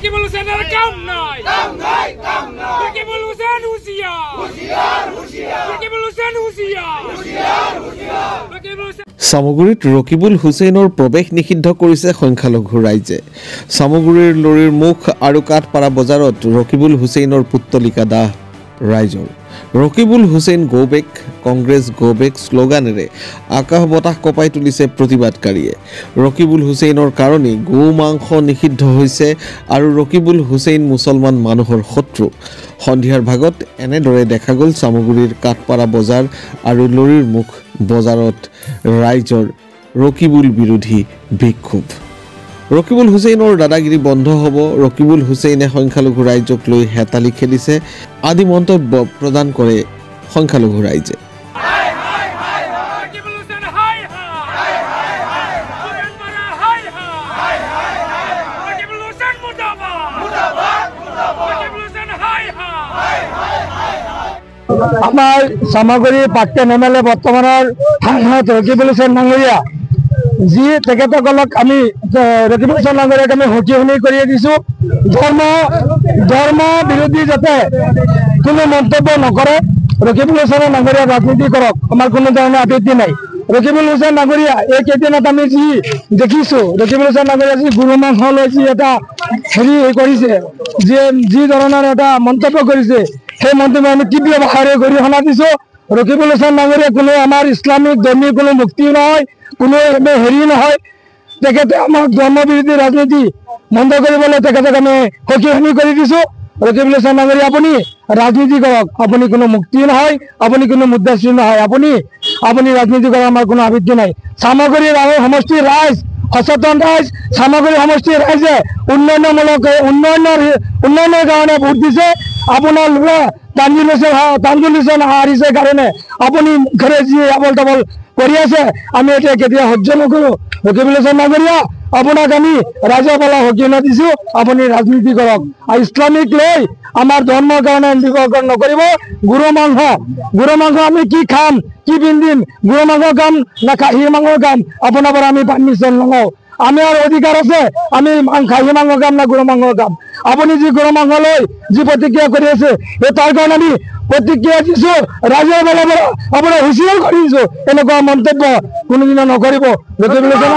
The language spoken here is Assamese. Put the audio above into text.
ৰকিবুল হোসেনেৰ কাম নাই ৰকিবুল হোসেন হুঁশিয়াৰ ৰকিবুল হোসেন হুঁশিয়াৰ সামগুৰিত ৰকিবুল হুছেইনৰ প্ৰৱেশ নিষিদ্ধ কৰিছে সংখ্যালঘু ৰাইজে। সামগুৰিৰ লৰিৰ মুখ আৰু কাঠপাৰা বজাৰত ৰকিবুল হুছেইনৰ পুত্তলিকা দাহ ৰাইজৰ। ৰকিবুল হুছেইন গৌবেক, কংগ্ৰেছ গৌবেক শ্লোগানেৰে আকাশ বতাহ কঁপাই তুলিছে প্ৰতিবাদকাৰীয়ে। ৰকিবুল হুছেইনৰ কাৰণেই গৌ মাংস নিষিদ্ধ হৈছে আৰু ৰকিবুল হুছেইন মুছলমান মানুহৰ শত্ৰু। সন্ধিয়াৰ ভাগত এনেদৰে দেখা গ'ল সামগুৰিৰ কাঠপাৰা বজাৰ আৰু লৰিৰ মুখ বজাৰত ৰাইজৰ ৰকিবুল বিৰোধী বিক্ষোভ। ৰকিবুল হুছেইনৰ দাদাগিৰি বন্ধ হ'ব, ৰকিবুল হুছেইনে সংখ্যালঘু ৰাইজক লৈ হেতালি খেলিছে আদি মন্তব্য প্ৰদান কৰে সংখ্যালঘু ৰাইজে। আমাৰ সামগুৰি প্ৰাক্তন MLA বৰ্তমানৰ সাংসদ ৰকিবুল হোসেন ডাঙৰীয়া যি তেখেতসকলক আমি ৰকিবুল হোসেন ডাঙৰীয়াক আমি সকিয়নি কৰি দিছোঁ, ধৰ্ম বিৰোধী যাতে কোনো মন্তব্য নকৰে। ৰকিবুল হোসেন ডাঙৰীয়া ৰাজনীতি কৰক, আমাৰ কোনো ধৰণৰ আপত্তি নাই। ৰকিবুল হোসেন ডাঙৰীয়া এই কেইদিনত আমি যি দেখিছোঁ, ৰকিবুল হোসেন ডাঙৰীয়া যি গৰু মাংস লৈ যি এটা কৰিছে, যি ধৰণৰ এটা মন্তব্য কৰিছে, সেই মন্তব্য আমি তীব্ৰ ভাষাৰে গৰিহণা দিছোঁ। ৰকিবুল হোসেন ডাঙৰীয়া কোনো আমাৰ ইছলামিক ধৰ্মীয় কোনো মুক্তি নহয়, কোনো নহয়। তেখেতে আমাক ধৰ্ম বিৰোধী ৰাজনীতি বন্ধ কৰিবলৈ তেখেতক আমি সকিয়নি কৰি দিছোঁ। ৰকিবুল হোসেন ডাঙৰীয়া আপুনি ৰাজনীতি কৰক, আপুনি কোনো মুক্তি নহয়, আপুনি কোনো মুদ্দাশ্ৰী নহয়, আপুনি ৰাজনীতি কৰাৰ আমাৰ কোনো আপত্তি নাই। সামগুৰিৰ সমষ্টিৰ ৰাইজ সচেতন ৰাইজ, সামগুৰি সমষ্টিৰ ৰাইজে উন্নয়নৰ কাৰণে ভোট দিছে। আপোনাৰ ল'ৰা তানজুল হোসেন হাৰিছে কাৰণে আপুনি মুখেৰে যি আবল তাবল কৰি আছে, আমি এতিয়া কেতিয়া সহ্য নকৰোঁ। ৰকিবুল হোসেন ডাঙৰীয়া আপোনাক আমি ৰাইজৰ ফালে সকিয়নি দিছোঁ, আপুনি ৰাজনীতি কৰক। আৰু ইছলামিক লৈ আমাৰ ধৰ্মৰ কাৰণে বিভাজন নকৰিব। গৰু মাংস আমি কি খাম, কি পিন্ধিম, গৰু মাংস খাম না খাহী মাংস খাম, আপোনাৰ পৰা আমি পাৰ্মিশ্যন নলওঁ। আমাৰ অধিকাৰ আছে, আমি খাহী মাংস খাম না গৰু মাংস খাম। আপুনি যি গৰু মাংস লৈ যি প্ৰতিক্ৰিয়া কৰি আছে, তাৰ কাৰণে আমি প্ৰতিক্ৰিয়া দিছোঁ, ৰাইজৰ ফালৰ পৰা আপোনাৰ হুঁচিয়াৰ কৰি দিছোঁ, এনেকুৱা মন্তব্য কোনোদিনা নকৰিব। ৰকিবুল হোসেন